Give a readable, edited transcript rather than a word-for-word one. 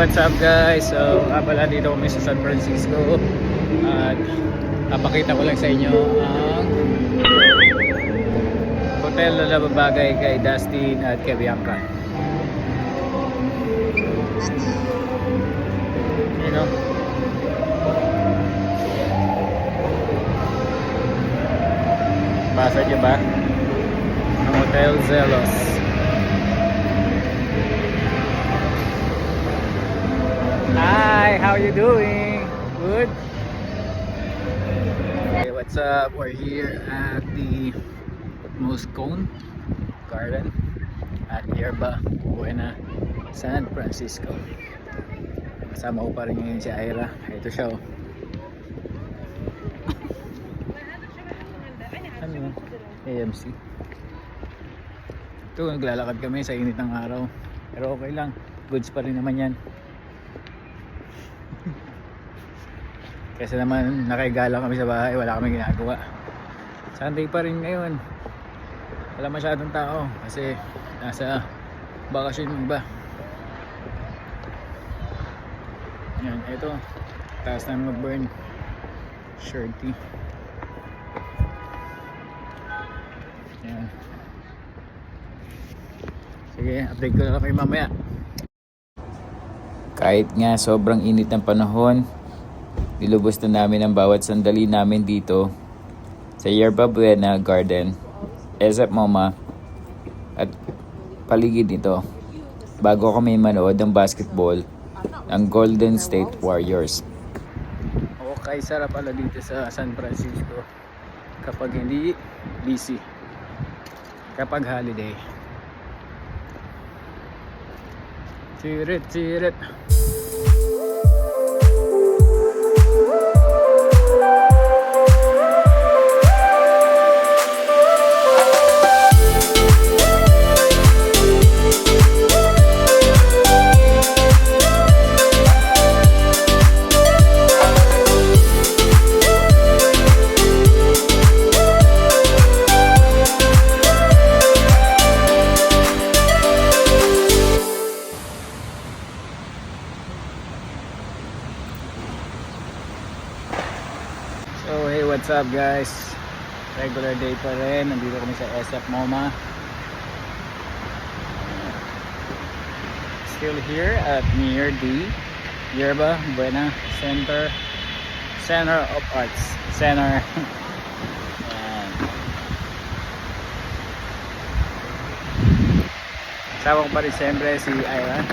what's up guys? So, pala dito kami sa San Francisco at napakita ko lang sa inyo ang hotel na nababagay kay Dustin at kay Bianca. You know? Basa niyo ba? Ang Hotel Zelos. Hi, how you doing? Good? Hey, what's up? We're here at the Moscone Garden at Yerba Buena, San Francisco. Kasama ko pa rin ngayon si Ira. Ito siya oh. Ano? AMC. Ito, naglalakad kami sa init ng araw. Pero okay lang. Goods pa rin naman yan. Kasi naman nakigala kami sa bahay, wala kami ginagawa. Sunday pa rin ngayon. Wala masyadong tao kasi nasa bakasyon yung iba. Yan, ito. Taas na mag-burn. Shirty. Yan. Sige, update ko na lang kayo mamaya. Kahit nga sobrang init ng panahon, nilubos na namin ang bawat sandali namin dito sa Yerba Buena Garden, SF MoMA at paligid nito bago kami manood ng basketball ng Golden State Warriors. Okay, sarap pala dito sa San Francisco kapag hindi busy, kapag holiday. Chirit, chirit. So hey, what's up guys? Regular day pa rin. Nandito kami sa SF MoMA. Still here at near the Yerba Buena Center of Arts Center. Kasama ko pa rin siyempre si Ira.